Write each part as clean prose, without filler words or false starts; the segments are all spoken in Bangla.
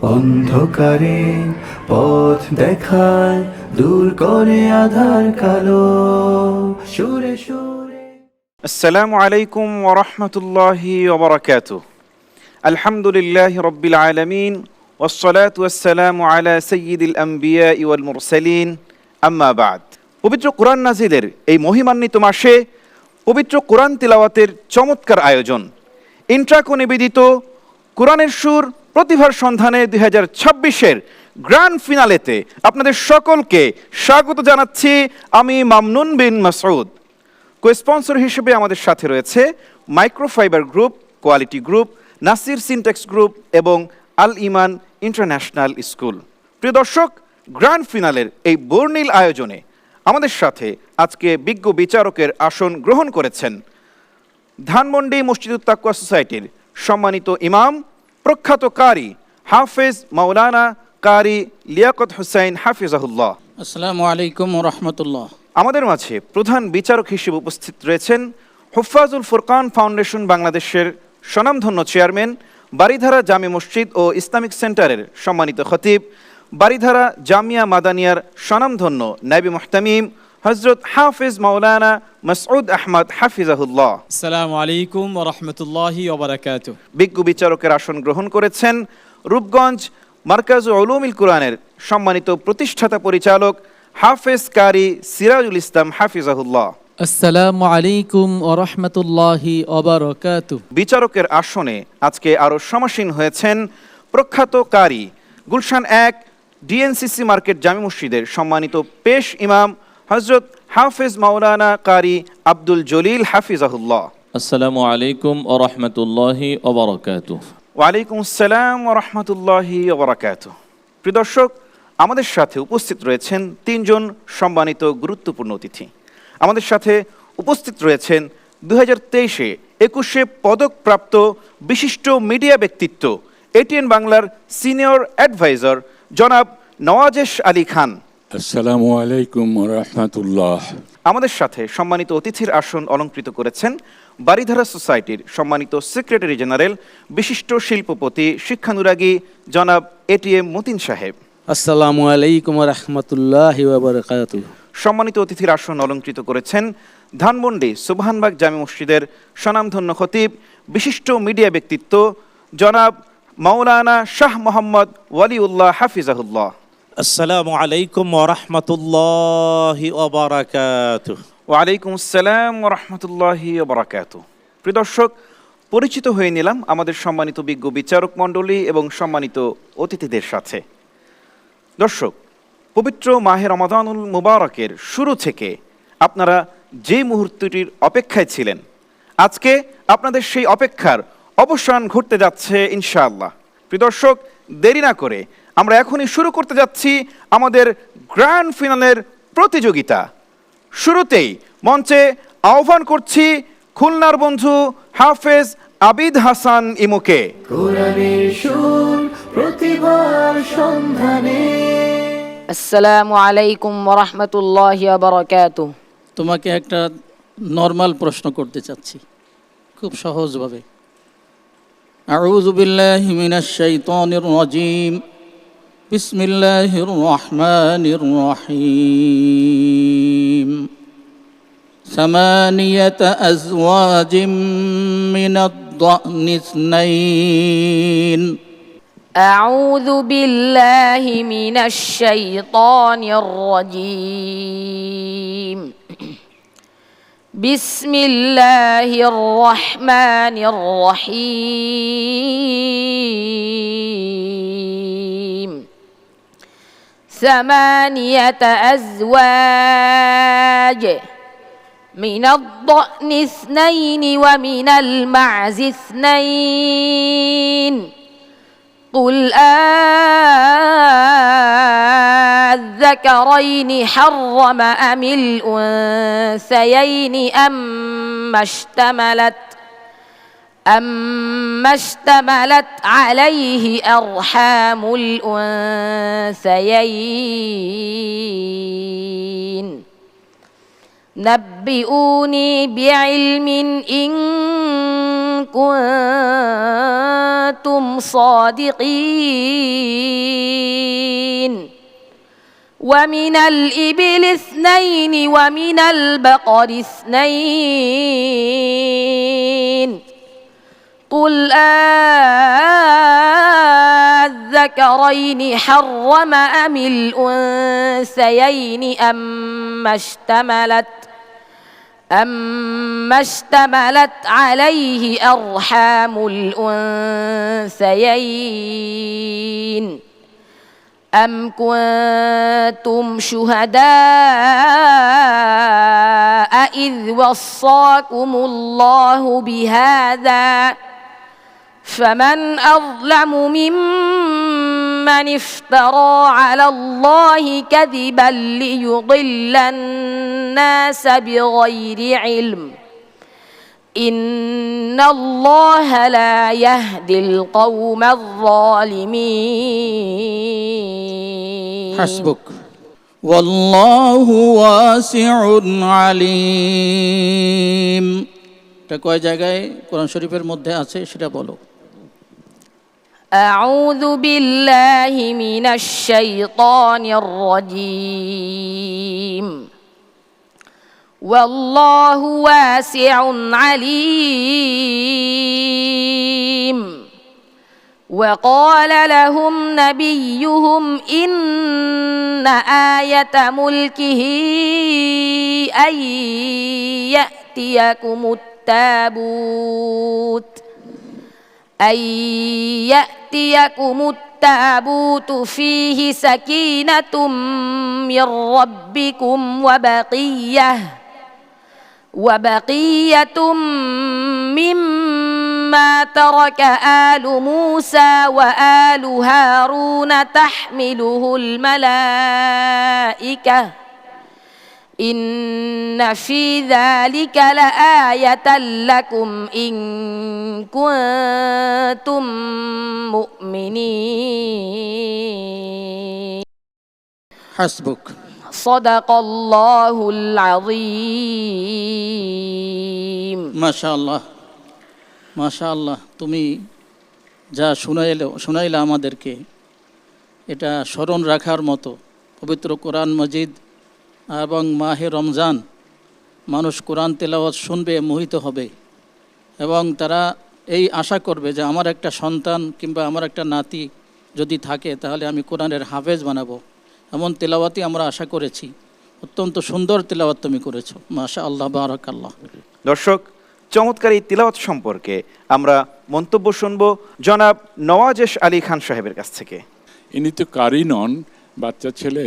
অন্ধকারে পথ দেখায়, দূর করে আধার কালো। সুরে সুরে আসসালামু আলাইকুম ওয়া রাহমাতুল্লাহি ওয়া বারাকাতুহু। আলহামদুলিল্লাহি রাব্বিল আলামিন ওয়াসসালাতু ওয়াসসালামু আলা সাইয়্যিদিল আমবিয়াই ওয়াল মুরসালিন, আম্মা বা'দ। পবিত্র কোরআন নাজিলের এই মহিমান্বিত মাসে পবিত্র কোরআন তিলাওয়াতের চমৎকার আয়োজন, ইন্ট্রাকো নিবেদিত কোরআনের সুর প্রতিভার সন্ধানে 2026-এর গ্র্যান্ড ফিনালেতে আপনাদের সকলকে স্বাগত জানাচ্ছি আমি মামনুন বিন মাসউদ। কো-স্পন্সর হিসেবে আমাদের সাথে রয়েছে microfibre group, quality group, Nasir syntax group এবং আল ইমান ইন্টারন্যাশনাল স্কুল। প্রিয় দর্শক, গ্র্যান্ড ফিনালের এই বর্ণিল আয়োজনে আমাদের সাথে আজকে বিজ্ঞ বিচারকের আসন গ্রহণ করেছেন ধানমন্ডি মসজিদুত তাকওয়া সোসাইটির সম্মানিত ইমাম, প্রখ্যাত কারি হাফেজ মাওলানা কারি লিয়াকত হুসাইন হাফিজাহুল্লাহ। আসসালামু আলাইকুম ওয়া রাহমাতুল্লাহ। আমাদের মাঝে প্রধান বিচারক হিসেবে উপস্থিত রয়েছেন হুফাজুল ফুরকান ফাউন্ডেশন বাংলাদেশের স্বনামধন্য চেয়ারম্যান, বারিধারা জামে মসজিদ ও ইসলামিক সেন্টারের সম্মানিত খতিব, বারিধারা জামিয়া মাদানিয়ার স্বনামধন্য নায়েবে মুহতামিম হযরত হাফেজ মাওলানা মাসউদ আহমদ হাফিজাহুল্লাহ। আসসালামু আলাইকুম ওয়া রাহমাতুল্লাহি ওয়া বারাকাতুহু। বিজ্ঞ বিচারকের আসন গ্রহণ করেছেন রূপগঞ্জ মারকাজ উলুমুল কুরআনের সম্মানিত প্রতিষ্ঠাতা পরিচালক হাফেজ কারি সিরাজুল ইসলাম হাফিজাহুল্লাহ। আসসালামু আলাইকুম ওয়া রাহমাতুল্লাহি ওয়া বারাকাতুহু। বিচারকের আসনে আজকে আরও সমাসীন হয়েছেন প্রখ্যাত কারি গুলশান 1 ডিএনসিসি মার্কেট জামে মসজিদের সম্মানিত পেশ ইমাম হযরত হাফেজ মাওলানা কারি আব্দুল জলিল হাফিজাহুল্লাহ। আসসালামু আলাইকুম ওয়া রাহমাতুল্লাহি ওয়া বারাকাতুহু। ওয়ালাইকুম আসসালাম ওয়া রাহমাতুল্লাহি ওয়া বারাকাতুহু। প্রিয় দর্শক, আমাদের সাথে উপস্থিত রয়েছেন তিনজন সম্মানিত গুরুত্বপূর্ণ অতিথি। আমাদের সাথে উপস্থিত রয়েছেন 2023-এ 21শে পদকপ্রাপ্ত বিশিষ্ট মিডিয়া ব্যক্তিত্ব, এটিএন বাংলার সিনিয়র অ্যাডভাইজার জনাব নওয়াজেশ আলী খান। আসসালামু আলাইকুম ওয়া রাহমাতুল্লাহ। আমাদের সাথে সম্মানিত অতিথির আসন অলংকৃত করেছেন বারিধারা সোসাইটির সম্মানিত সেক্রেটারি জেনারেল, বিশিষ্ট শিল্পপতি, শিক্ষানুরাগী জনাব এটিএম মতিন সাহেব। আসসালামু আলাইকুম ওয়া রাহমাতুল্লাহি ওয়া বারাকাতুহু। সম্মানিত অতিথির আসন অলংকৃত করেছেন ধানমন্ডি সুবহানবাগ জামে মসজিদের স্বনামধন্য খতিব, বিশিষ্ট মিডিয়া ব্যক্তিত্ব জনাব মাওলানা শাহ মোহাম্মদ ওয়ালিউল্লাহ হাফিজাহুল্লাহ। আসসালামু আলাইকুম ওয়া রাহমাতুল্লাহি ওয়া বারাকাতুহু। ওয়ালাইকুম আসসালাম ওয়া রাহমাতুল্লাহি ওয়া বারাকাতুহু। প্রিয় দর্শক, পরিচিত হয়ে নিলাম আমাদের সম্মানিত বিজ্ঞ বিচারক মণ্ডলী এবং সম্মানিত অতিথিদের সাথে। দর্শক, পবিত্র মাহে রমাদানুল মুবারকের শুরু থেকে আপনারা যে মুহূর্তটির অপেক্ষায় ছিলেন, আজকে আপনাদের সেই অপেক্ষার অবসান ঘটতে যাচ্ছে ইনশাআল্লাহ। প্রিয় দর্শক, দেরি না করে আমরা এখনই শুরু করতে যাচ্ছি আমাদের গ্র্যান্ড ফিনালের প্রতিযোগিতা। শুরুতেই মঞ্চে আহ্বান করছি খুলনার বন্ধু হাফেজ আবিদ হাসান ইমুকে। কোরআনের সুর প্রতিভার সন্ধানে। আসসালামু আলাইকুম ওয়া রাহমাতুল্লাহি ওয়া বারাকাতুহু। তোমাকে একটা নরমাল প্রশ্ন করতে চাচ্ছি, খুব সহজভাবে। আউযু বিল্লাহি মিনাশ শাইতানির রাজীম। বিসমিল্লাহির রহমানির রহিম। ثمانية أزواج من الضأن اثنين. أعوذ بالله من الشيطان الرجيم. بسم الله الرحمن الرحيم. ثمانية أزواج من الضأن اثنين ومن المعز اثنين. قل الذكرين حرم أم الأنثيين أما اشتملت عليه أرحام الأنثيين. نبئوني بعلم إن كنتم صادقين. ومن الإبل 2 ومن البقر 2 قل الذكرين حرم أم الأنثيين أما اشتملت عليه أرحام الأنثيين أم كنتم شهداء إذ وصاكم الله بهذا فمن أظلم ممن افترى على الله كذبا ليضل الناس بغير علم إن الله لا يهدي القوم الظالمين حسبك والله واسع عليم এটা কয় জায়গায় কোরআন শরীফের মধ্যে আছে সেটা বলো أعوذ بالله من الشيطان الرجيم والله واسع عليم وقال لهم نبيهم إن آية ملكه أن يأتيكم التابوت فيه سكينة من ربكم وبقية مما ترك آل موسى وآل هارون تحمله الملائكة إن في ذلك لآية لكم إن كنتم مؤمنين حسبك صدق الله العظيم মাশাআল্লাহ মাশাআল্লাহ তুমি যা শোনাইলা আমাদেরকে এটা স্মরণ রাখার মতো পবিত্র কোরআন মজিদ এবং মাহে রমজান মানুষ কোরআন তেলাওয়াত শুনবে মোহিত হবে এবং তারা এই আশা করবে যে আমার একটা সন্তান কিংবা আমার একটা নাতি যদি থাকে তাহলে আমি কোরআনের হাফেজ বানাবো এমন তেলাওয়াতই আমরা আশা করেছি অত্যন্ত সুন্দর তেলাওয়াত তুমি করেছো মাশাআল্লাহ বারাকাল্লাহ দর্শক চমৎকার এই তিলাওয়াত সম্পর্কে আমরা মন্তব্য শুনবো জনাব নওয়াজেশ আলী খান সাহেবের কাছ থেকে। ইনি তো কারি নন, বাচ্চা ছেলে,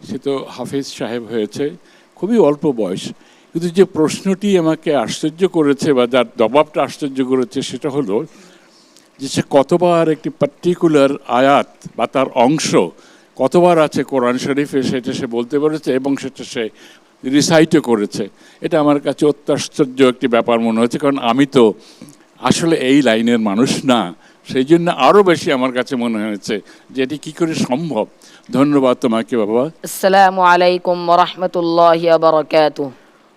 সে তো হাফিজ সাহেব হয়েছে, খুবই অল্প বয়স, কিন্তু যে প্রশ্নটি আমাকে আশ্চর্য করেছে বা যার জবাবটা আশ্চর্য করেছে সেটা হলো যে সে কতবার একটি পার্টিকুলার আয়াত বা তার অংশ কতবার আছে কোরআন শরীফে সেটা সে বলতে পেরেছে এবং সেটা সে রিসাইটও করেছে। এটা আমার কাছে অত্যাশ্চর্য একটি ব্যাপার মনে হচ্ছে, কারণ আমি তো আসলে এই লাইনের মানুষ না, সেই জন্য আরও বেশি আমার কাছে মনে হয়েছে যে এটি কী করে সম্ভব। ধন্যবাদ তোমাকে বাবা। আসসালামু আলাইকুম ওয়া রাহমাতুল্লাহি ওয়া বারাকাতুহু।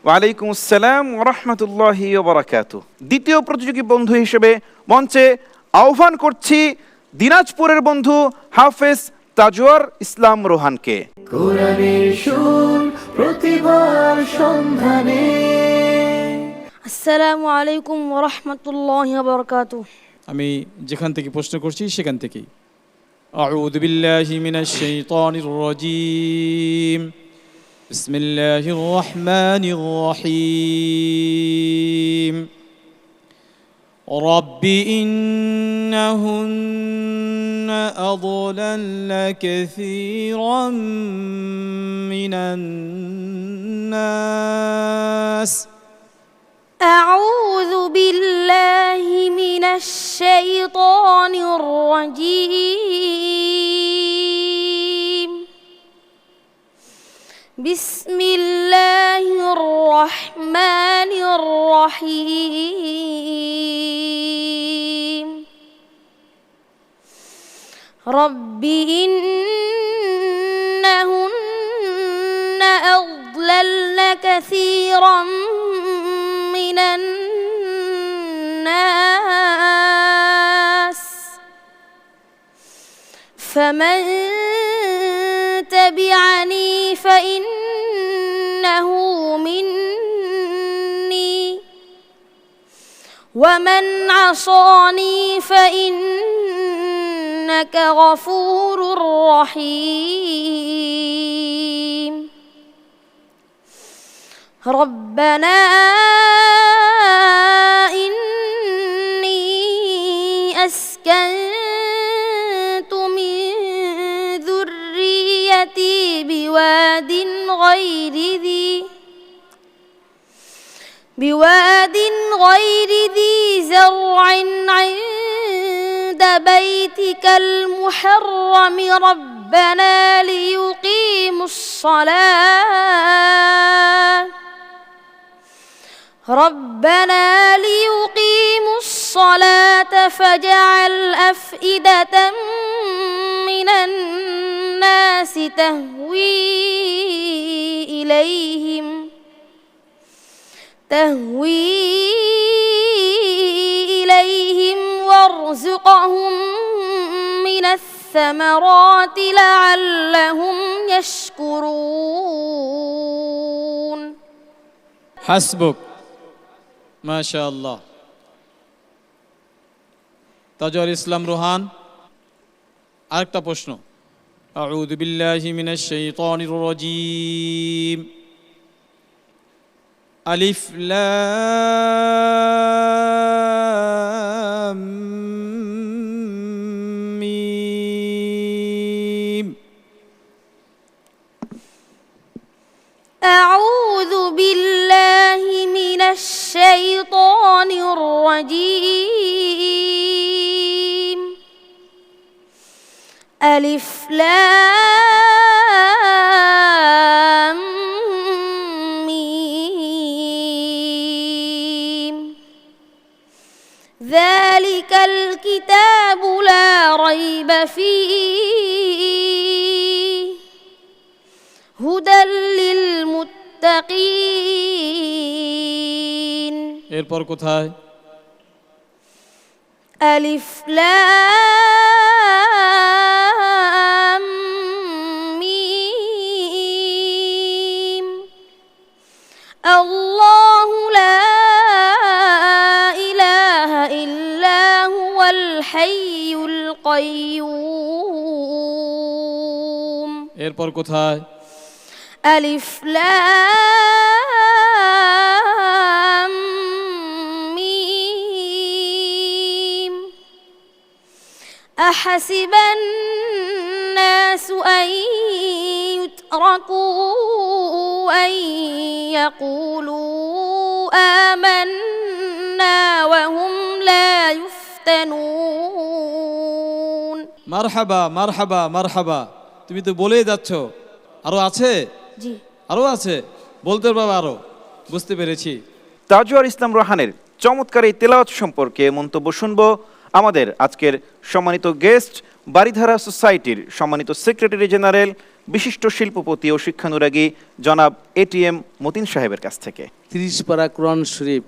ওয়ালাইকুম আসসালাম ওয়া রাহমাতুল্লাহি ওয়া বারাকাতুহু। দ্বিতীয় প্রতিযোগী বন্ধু হিসেবে মঞ্চে আহ্বান করছি দিনাজপুরের বন্ধু হাফেজ তাজওয়ার ইসলাম রোহানকে। কোরআনের সুর প্রতিভার সন্ধানে। আসসালামু আলাইকুম ওয়া রাহমাতুল্লাহি ওয়া বারাকাতুহু। আমি যেখান থেকে প্রশ্ন করছি সেখান থেকেই আউযু বিল্লাহি মিনাশ শাইতানির রাজীম বিসমিল্লাহির রহমানির রহিম রব্বি ইন্নাহুন্না আযলাল্না কাসীরাম মিনান নাস। أعوذ بالله من الشيطان الرجيم بسم الله الرحمن الرحيم رب إنهن أضللن كثيرا من الناس فمن تبعني فإنه مني ومن عصاني فإنك غفور رحيم ربنا إني أسكنت من ذريتي بواد غير ذي زرع عند بيتك المحرم ربنا ليقيموا الصلاة فاجعل أفئدة من الناس تهوي إليهم وارزقهم من الثمرات لعلهم يشكرون হাসবুক মাশাআল্লাহ। তাজওয়ার ইসলাম রোহান, আরেকটা প্রশ্ন। আউযু বিল্লাহি মিনাশ শাইতানির রাজীম। আলিফ লাম মিম। أعوذ بالله من الشيطان الرجيم ألف لام ميم ذلك الكتاب لا ريب فيه هدى للمتقين এরপর কোথায়? ألف لام ميم الله لا إله إلا هو الحي القيوم এরপর কোথায়? ألف لام ميم أحسب الناس أن يتركوا أن يقولوا آمنا وهم لا يفتنون মারহাবা মারহাবা মারহাবা। তুমি তো বলেই যাচ্ছ, আরো আছে? জি আরো আছে, বলতে পারবে আরো, বুঝতে পেরেছি। তাজওয়ার ইসলাম রোহানের চমৎকার এই তেলাওয়াত সম্পর্কে মন্তব্য শুনবো আমাদের আজকের সম্মানিত গেস্ট, বারিধারা সোসাইটির সম্মানিত সেক্রেটারি জেনারেল, বিশিষ্ট শিল্পপতি ও শিক্ষানুরাগী জনাব এটিএম মতিন সাহেবের কাছ থেকে। 30 পারা কোরআন শরীফ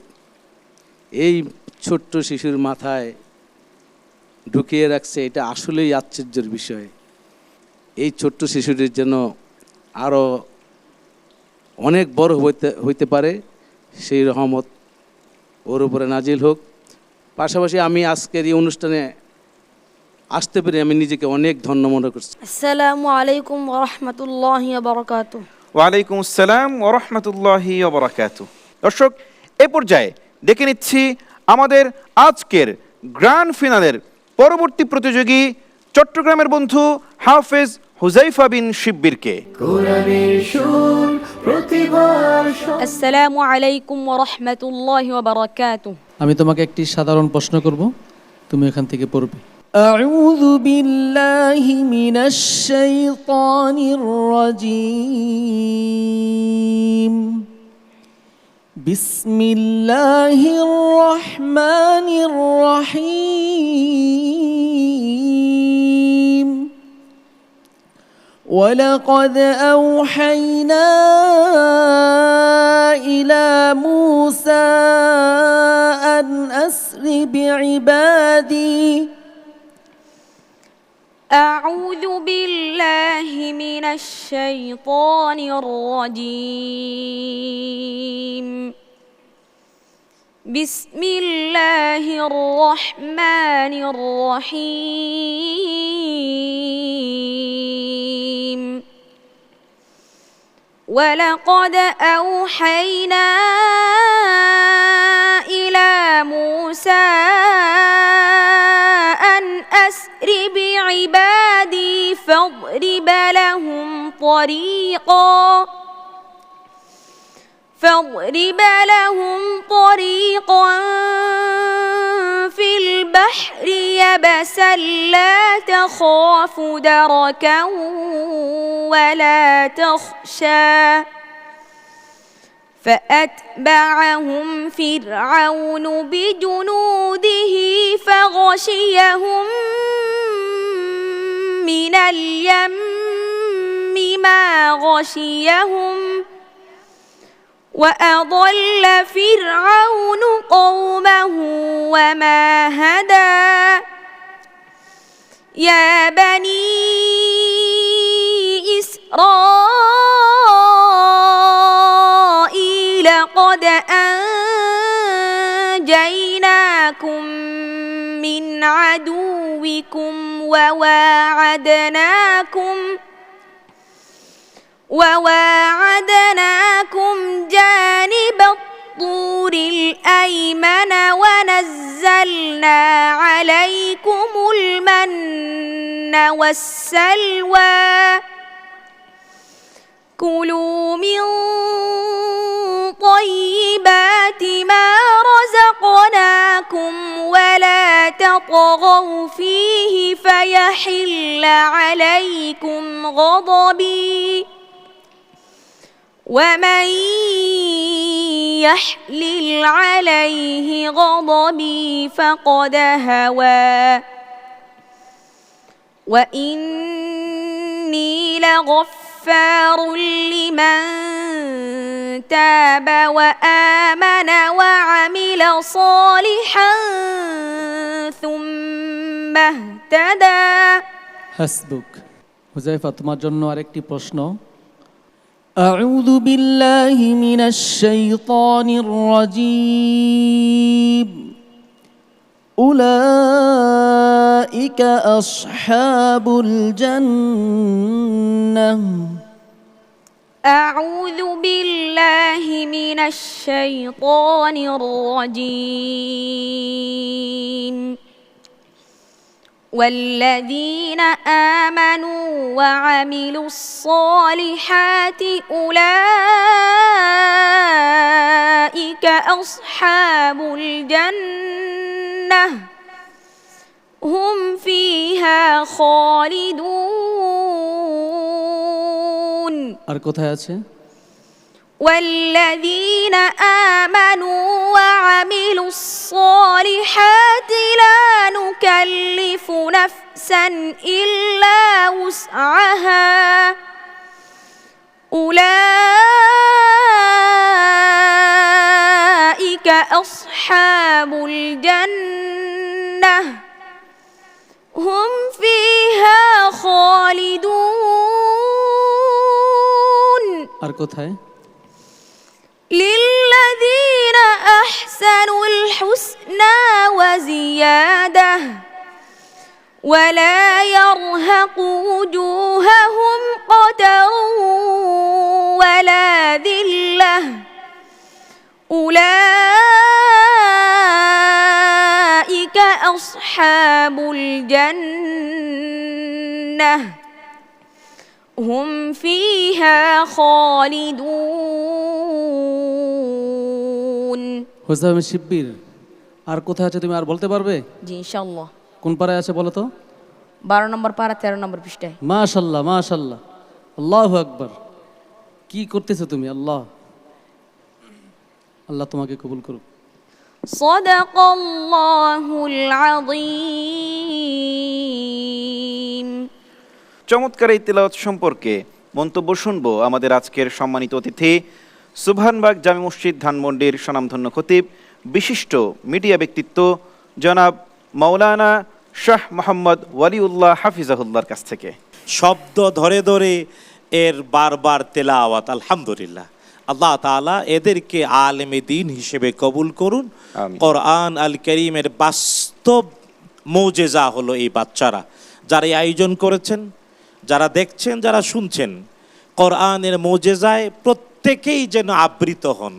এই ছোট্ট শিশুর মাথায় ঢুকিয়ে রাখছে, এটা আসলেই আশ্চর্যের বিষয়। এই ছোট্ট শিশুটির জন্য আরও অনেক বড় হইতে পারে, সেই রহমত ওর উপরে নাজিল হোক। পাশাপাশি আমি আজকের এই অনুষ্ঠানে আসতে পেরে আমি নিজেকে অনেক ধন্য মনে করছি। আসসালামু আলাইকুম ওয়া রাহমাতুল্লাহি ওয়া বারাকাতুহু। ওয়ালাইকুম আসসালাম ওয়া রাহমাতুল্লাহি ওয়া বারাকাতুহু। দর্শক, এ পর্যায়ে ডেকে নিচ্ছি আমাদের আজকের গ্র্যান্ড ফিনালের পরবর্তী প্রতিযোগী চট্টগ্রামের বন্ধু হাফেজ হুজাইফা বিন শিব্বিরকে। কোরআনের সুর প্রতিভার আসসালামু আলাইকুম ওয়া রাহমাতুল্লাহি ওয়া বারাকাতুহু। আমি তোমাকে একটি সাধারণ প্রশ্ন করব, তুমি এখান থেকে পড়বে। أعوذ بالله من الشيطان الرجيم بسم الله الرحمن الرحيم ولقد أوحينا إلى موسى أن أسر بعبادي أعوذ بالله من من الشيطان الرجيم بسم الله الرحمن الرحيم ولقد أوحينا إلى موسى أن أسر بعبادي فاضرب لهم طريقا في البحر يبسا لا تخاف دركا ولا تخشى فأتبعهم فرعون بجنوده فغشيهم من اليم ما غشيهم وأضل فرعون قومه وما هدى يا بني إسرائيل قد أنجيناكم من عدوكم وواعدناكم جانب الطور الأيمن ونزلنا عليكم المن والسلوى كلوا من طيبات ما رزقناكم ولا تطغوا فيه فيحل عليكم غضبي ومن يحلل عليه غضبي فقد هوى وإني لغفار لمن تاب وآمن وعمل صالحا ثم اهتدى হাসবুক। হুযায়ফা, তোমার জন্য আরেকটি প্রশ্ন। أعوذ بالله من الشيطان الرجيم أولئك أصحاب الجنة أعوذ بالله من الشيطان الرجيم والذين آمنوا وعملوا الصالحات أولئك أصحاب الجنة هم فيها خالدون আর কোথায় আছে? والذين آمنوا وعملوا الصالحات لا نكلف نفسا إلا وسعها أولئك أصحاب الجنة هم فيها خالدون আর কোথায়? للذين أحسنوا الحسنى وزيادة ولا يرهق وجوههم قتر ولا ذلة أولئك أصحاب الجنة هم فيها خالدون হুযায়ফা শিব্বির, আর কোথায় আছে তুমি আর বলতে পারবে? জি ইনশাআল্লাহ। কোন পারায় আছে বলো তো? 12 নম্বর পারা 13 নম্বর পৃষ্ঠায়। মাশাআল্লাহ মাশাআল্লাহ, আল্লাহু আকবার। কি করতেছো তুমি? আল্লাহ আল্লাহ তোমাকে কবুল করুক। সাদাকাল্লাহুল আযীম। চমৎকার এই তিলাওয়াত সম্পর্কে মন্তব্য শুনবো আমাদের আজকের সম্মানিত অতিথি সুবহানবাগ জামে মসজিদ ধানমন্ডির স্বনামধন্য খতিব বিশিষ্ট মিডিয়া ব্যক্তিত্ব জনাব মাওলানা শাহ মোহাম্মদ ওয়ালিউল্লাহ হাফিজাহুল্লাহর কাছ থেকে। শব্দ ধরে ধরে এর বারবার তেলাওয়াত। আলহামদুলিল্লাহ, আল্লাহ তাআলা এদেরকে আলেমে দ্বীন হিসেবে কবুল করুন। আমিন। কোরআন আল কারীমের বাস্তব মুজিজা হলো এই বাচ্চারা, যারা এই আয়োজন করেছেন, যারা দেখছেন, যারা শুনছেন। কোরআনের মুজিজায় প্রত্যেকেই যেন আবৃত হন।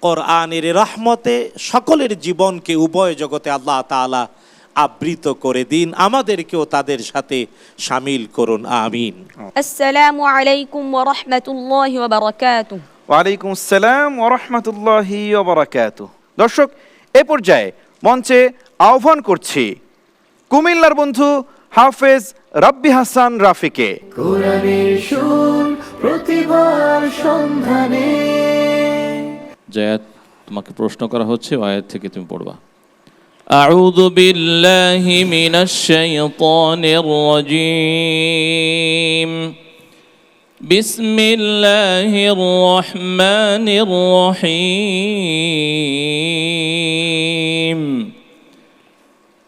কোরআনের রহমতে সকলের জীবনকে উভয় জগতে আল্লাহ তাআলা আবৃত করে দিন, আমাদেরকেও তাদের সাথে শামিল করুন। আমিন। السلام عليكم ورحمة الله وبركاته. ওয়ালাইকুম আসসালাম ওয়া রাহমাতুল্লাহি ওয়া বারাকাতুহু। দর্শক, এ পর্যায়ে মঞ্চে আহ্বান করছি কুমিল্লার বন্ধু হাফেজ রাব্বি হাসান রাফিকে। কোরআনের সুর প্রতিভার সন্ধানে। যে আয়াত তোমাকে প্রশ্ন করা হচ্ছে ওই আয়াত থেকে তুমি পড়বা। আউযু বিল্লাহি মিনাশ শাইতানির রাজীম। বিসমিল্লাহির রহমানির রহিম।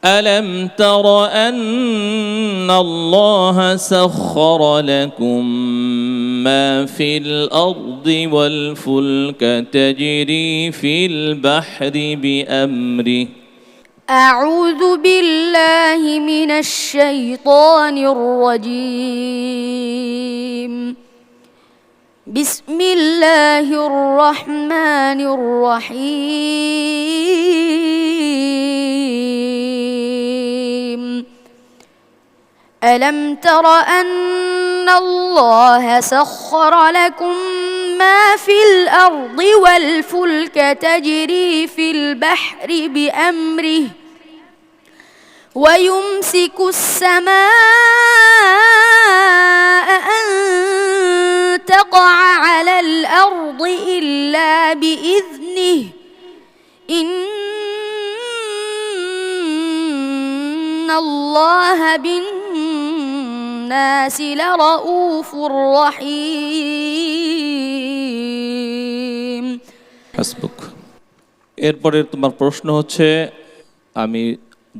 ألم تر أن الله سخر لكم ما في الأرض والفلك تجري في البحر بأمره. أعوذ بالله من الشيطان الرجيم. بسم الله الرحمن الرحيم. ألم تر أن الله سخر لكم ما في الأرض والفلك تجري في البحر بأمره ويمسك السماء أن تقع على الأرض إلا بإذنه إن الله بالناس لرؤوف رحيم. হাসবুক। এরপরে তোমার প্রশ্ন হচ্ছে, আমি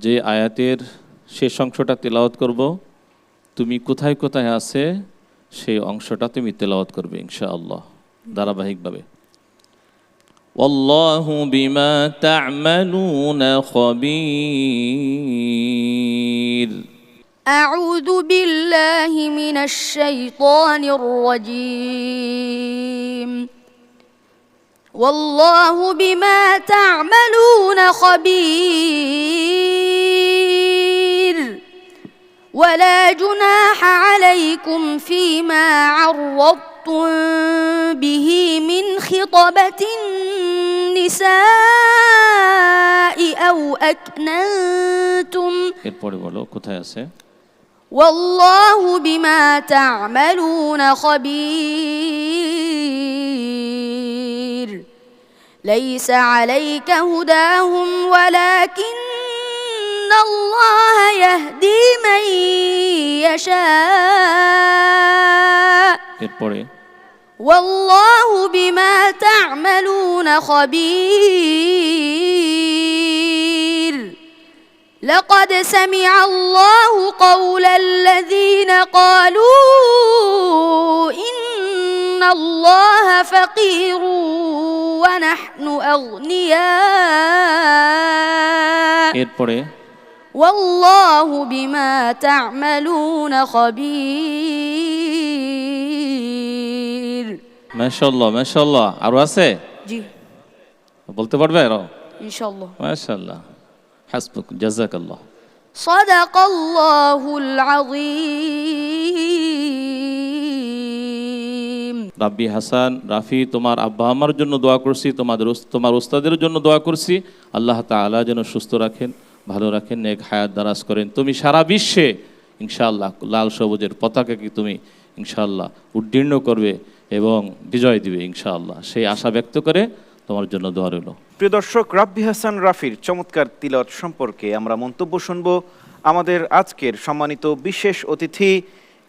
যে আয়াতের শেষ অংশটা তেলাওয়াত করব, তুমি কোথায় কোথায় আছে সেই অংশটা তুমি তেলাওয়াত করবে ইনশাআল্লাহ ধারাবাহিকভাবে। ওয়াল্লাহু বিমা তা'মালুনা খবীর। أعوذ بالله من الشيطان الرجيم. والله بما تعملون خبير. ولا جناح عليكم فيما عرضتم به من خطبة النساء أو أكننتم. এরপরে বলো কোথায় আছে। والله بما تعملون خبير. ليس عليك هداهم ولكن الله يهدي من يشاء. এরপরে والله بما تعملون خبير. لقد سمع الله قول الذين قالوا إن الله فقير ونحن أغنياء. এরপরে والله بما تعملون خبير. মাশাআল্লাহ মাশাআল্লাহ। আরো আছে জি, বলতে পারবে আরো? إن شاء الله. মাশাআল্লাহ, হাসবুক, জাযাকাল্লাহ। صدق الله العظيم. রাব্বি হাসান রাফি, তোমার আব্বা আমার জন্য দোয়া করছি, তোমার উস্তাদের জন্য দোয়া করছি। আল্লাহ তাআলা যেন সুস্থ রাখেন, ভালো রাখেন, নেক হায়াত দারাজ করেন। তুমি সারা বিশ্বে ইনশাআল্লাহ লাল সবুজের পতাকাকে তুমি ইনশাআল্লাহ উদ্দীর্ণ করবে এবং বিজয় দিবে ইনশাআল্লাহ, সেই আশা ব্যক্ত করে তোমার জন্য দোয়া রইল। প্রিয় দর্শক, রাব্বি হাসান রাফির চমৎকার তিলাওয়াত সম্পর্কে আমরা মন্তব্য শুনব আমাদের আজকের সম্মানিত বিশেষ অতিথি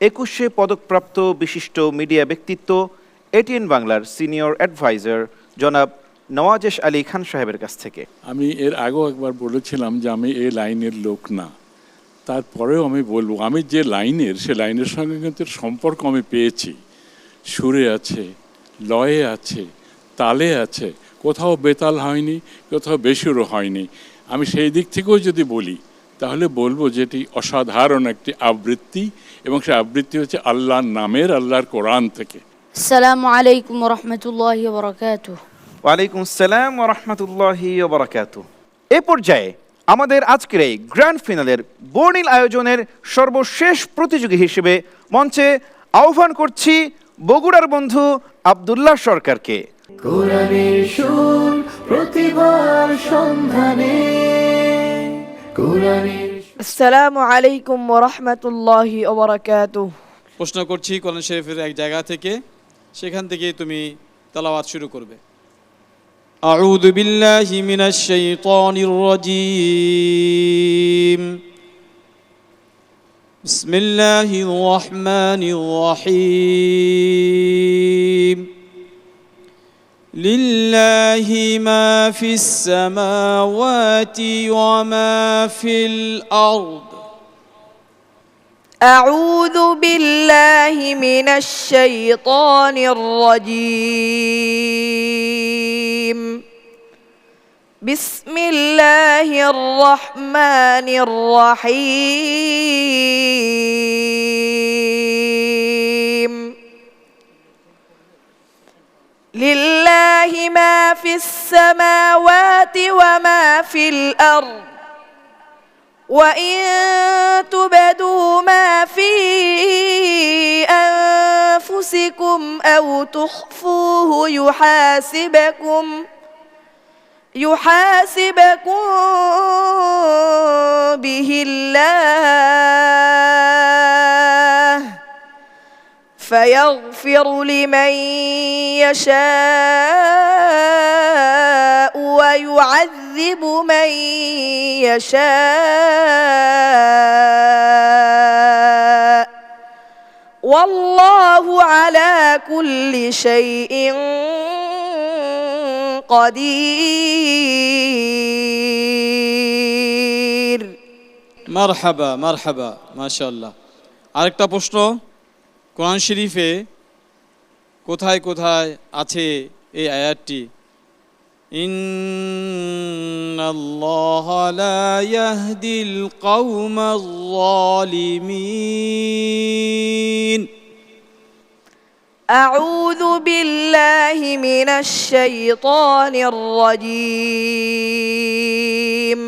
21শে পদকপ্রাপ্ত বিশিষ্ট মিডিয়া ব্যক্তিত্ব এটিএন বাংলার সিনিয়র অ্যাডভাইজার জনাব নওয়াজেশ আলী খান সাহেবের কাছ থেকে। আমি এর আগেও একবার বলেছিলাম যে আমি এই লাইনের লোক না, তারপরেও আমি বলবো আমি যে লাইনের, সে লাইনের সঙ্গে কিন্তু সম্পর্ক আমি পেয়েছি। সুরে আছে, লয়ে আছে, তালে আছে, কোথাও বেতাল হয়নি, কোথাও বেসুরও হয়নি। আমি সেই দিক থেকেও যদি বলি তাহলে বলবো যে এটি অসাধারণ একটি আবৃত্তি, এবং সে আবৃত্তি হচ্ছে আল্লাহর নামের, আল্লাহর কোরআন থেকে। আসসালামু আলাইকুম রহমতুল্লাহি বারাকাতুহু। ওয়ালাইকুম আসসালাম ওয়া রাহমাতুল্লাহি ওয়া বারাকাতুহু। এ পর্যায়ে আমাদের আজকের এই গ্র্যান্ড ফিনালের বর্ণিল আয়োজনের সর্বশেষ প্রতিযোগী হিসেবে মঞ্চে আহ্বান করছি বগুড়ার বন্ধু আব্দুল্লাহ সরকারকে। কোরআনের সুর প্রতিভার সন্ধানে, কোরআনের আসসালামু আলাইকুম রহমতুল্লাহি বারাকাতুহু। প্রশ্ন করছি কোরআন শরীফের এক জায়গা থেকে, সেখান থেকে তুমি তেলাওয়াত শুরু করবে। আউযু বিল্লাহি মিনাশ শাইতানির রাজীম। বিসমিল্লাহির রহমানির রহিম। লিল্লাহি মা ফিস সামাওয়াতি ওয়া মা ফিল আরদ। أعوذ بالله من الشيطان الرجيم. بسم الله الرحمن الرحيم. لله ما في السماوات وما في الأرض، وإن تبدوا ما في أنفسكم أو تخفوه يحاسبكم به الله، فيغفر لمن يشاء ويعذب من يشاء، والله على كل شيء قدير. মারহাবা মারহাবা, মাশাআল্লাহ। আরেকটা প্রশ্ন, কোরআন শরীফে কোথায় কোথায় আছে এই আয়াতটি? ইন্নাল্লাহা লা ইয়াহদিল কওমাজ যালিমিন। أعوذ بالله من الشيطان الرجيم.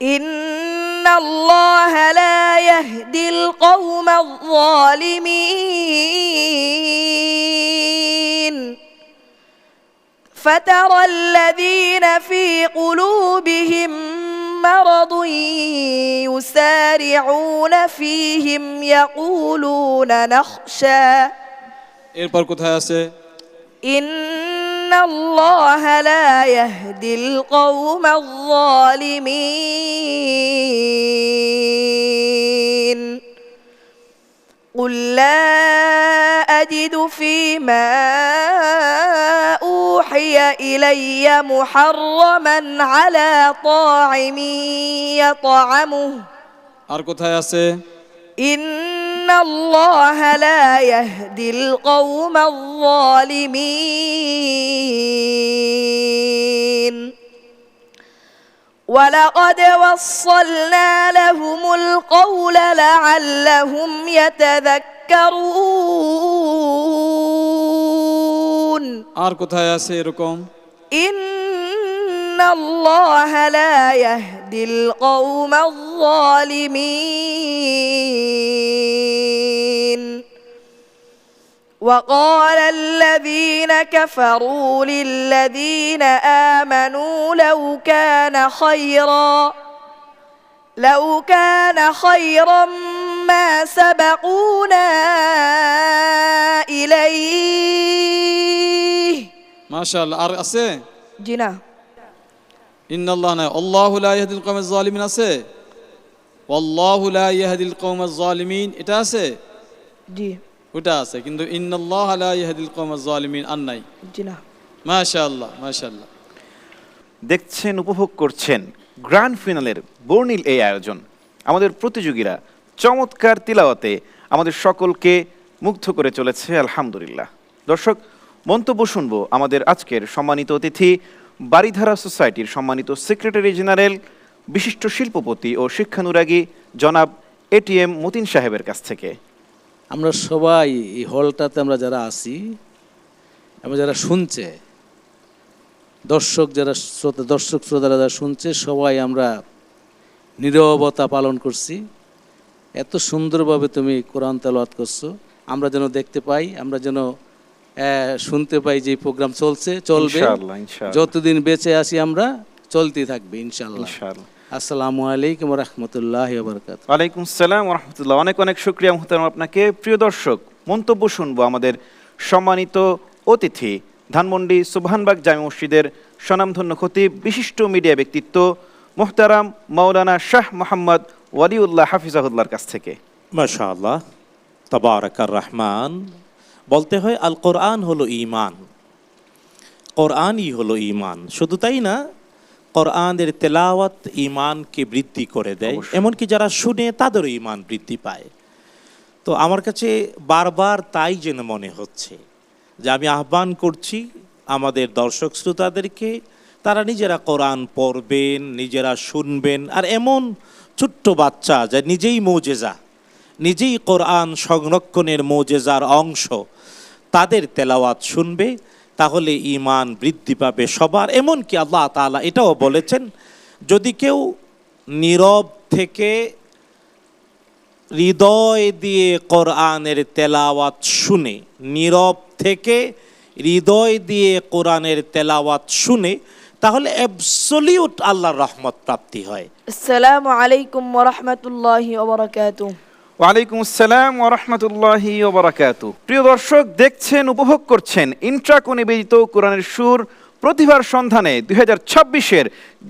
إن الله لا يهدي القوم الظالمين. فترى الذين في قلوبهم مرض يسارعون فيهم يقولون نخشى. এরপর কোথায় আছে? إن الله لا يهدي القوم الظالمين. قل لا أجد فيما أوحي إلي محرما على طاعم يطعمه. আর কোথায় আছে? إن الله لا يهدي القوم الظالمين. ولقد وصلنا لهم القول لعلهم يتذكرون. আর কোথায় আছে এরকম? إن الله لا يهدي القوم الظالمين. وقال الذين كفروا للذين آمنوا لو كان خيرا ما سبقونا إليه. মাশাআল্লাহ। আর আছে? জি না। ইন্নাল্লাহ না, আল্লাহু লা ইয়াহদিল কওমাজ যালিমিন আছে? আল্লাহু লা ইয়াহদিল কওমাজ যালিমিন এটা আছে? জি। ওটা আছে, কিন্তু ইন্নাল্লাহ লা ইয়াহদিল কওমাজ যালিমিন আর নাই। জি না। মাশাআল্লাহ মাশাআল্লাহ। দেখছেন, উপভোগ করছেন গ্র্যান্ড ফিনালের বর্ণিল এই আয়োজন। আমাদের প্রতিযোগীরা চমৎকার তিলাওয়াতে আমাদের সকলকে মুগ্ধ করে চলেছে আলহামদুলিল্লাহ। দর্শক, মন্তব্য শুনবো আমাদের আজকের সম্মানিত অতিথি বারিধারা সোসাইটির সম্মানিত সেক্রেটারি জেনারেল, বিশিষ্ট শিল্পপতি ও শিক্ষানুরাগী জনাব এটিএম মতিন সাহেবের কাছ থেকে। আমরা সবাই এই হলটাতে আমরা যারা আছি এবং যারা শুনছে, দর্শক শ্রোতারা যারা শুনছে, সবাই আমরা নীরবতা পালন করছি। এত সুন্দরভাবে তুমি কোরআন তেলাওয়াত করছো, আমরা যেন দেখতে পাই, আমরা যেন শুনতে পাই যে প্রোগ্রাম চলবে, ইনশাআল্লাহ, ইনশাআল্লাহ। যতদিন বেঁচে আছি আমরা চলতেই থাকবে ইনশাআল্লাহ। ইনশাআল্লাহ। আসসালামু আলাইকুম ওয়া রাহমাতুল্লাহি ওয়া বারাকাতুহু। ওয়ালাইকুম আসসালাম ওয়া রাহমাতুল্লাহ। অনেক অনেক শুকরিয়া মুহতারাম আপনাকে। প্রিয় দর্শক, মন্তব্য শুনবো আমাদের সম্মানিত অতিথি ধানমন্ডি সুবহানবাগ জামে মসজিদের স্বনামধন্য খতিব, বিশিষ্ট মিডিয়া ব্যক্তিত্ব মুহতারাম মাওলানা শাহ মোহাম্মদ ওয়ালিউল্লাহ হাফিজাহুল্লাহর কাছ থেকে। মাশাআল্লাহ, তাবারাকার রহমান। বলতে হয় আল কোরআন হলো ঈমান, কোরআনই হলো ঈমান। শুধু তাই না, কোরআনের তেলাওয়াত ঈমানকে বৃদ্ধি করে দেয়, এমনকি যারা শুনে তাদেরও ঈমান বৃদ্ধি পায়। তো আমার কাছে বারবার তাই যেন মনে হচ্ছে যে আমি আহ্বান করছি আমাদের দর্শক শ্রোতাদেরকে, তারা নিজেরা কোরআন পড়বেন, নিজেরা শুনবেন। আর এমন ছোট্ট বাচ্চা যা নিজেই মুজিজা, নিজেই কোরআন সংরক্ষণের মুজিজার অংশ, তাদের তেলাওয়াত শুনবে, তাহলে ঈমান বৃদ্ধি পাবে সবার। এমনকি আল্লাহ তাআলা এটাও বলেছেন, যদি কেউ নীরব থেকে হৃদয় দিয়ে কোরআনের তেলাওয়াত শুনে, নীরব থেকে হৃদয় দিয়ে কোরআনের তেলাওয়াত শুনে, তাহলে অ্যাবসলিউট আল্লাহর রহমত প্রাপ্তি হয়। আসসালামু আলাইকুম ওয়া রাহমাতুল্লাহি ওয়া বারাকাতুহু। ওয়ালাইকুম আসসালাম ওয়া রাহমাতুল্লাহি ওয়া বারাকাতুহু। প্রিয় দর্শক, দেখছেন, উপভোগ করছেন ইন্ট্রাকো নিবেদিত কোরআনের সুর প্রতিভার সন্ধানে 2026-এর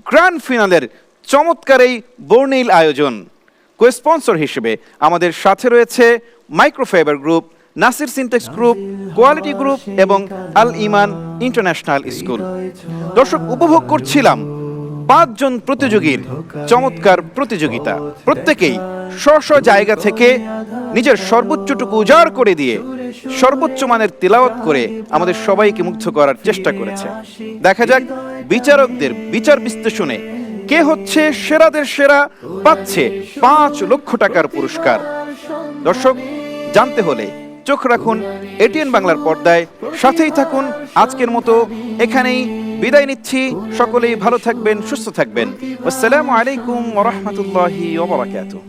গ্র্যান্ড ফিনালের চমৎকার এই বর্ণিল আয়োজন। কো-স্পন্সর হিসেবে আমাদের সাথে রয়েছে microfibre group, Nasir syntax group, quality group এবং আল ইমান ইন্টারন্যাশনাল স্কুল। দর্শক, উপভোগ করছিলাম 5 জন প্রতিযোগীর চমৎকার প্রতিযোগিতা। প্রত্যেকেই স্ব জায়গা থেকে নিজের সর্বোচ্চটুকু উজাড় করে দিয়ে সর্বোচ্চ মানের তিলাওয়াত করে আমাদের সবাইকে মুগ্ধ করার চেষ্টা করেছে। দেখা যাক বিচারকদের বিচার বিশ্লেষণে কে হচ্ছে সেরাদের সেরা, পাচ্ছে 5 লক্ষ টাকার পুরস্কার। দর্শক, জানতে হলে চোখ রাখুন এটিএন বাংলার পর্দায়, সাথেই থাকুন। আজকের মতো এখানেই বিদায় নিচ্ছি। সকলেই ভালো থাকবেন, সুস্থ থাকবেন। আসসালামু আলাইকুম ওয়া রাহমাতুল্লাহি ওয়া বারাকাতুহু।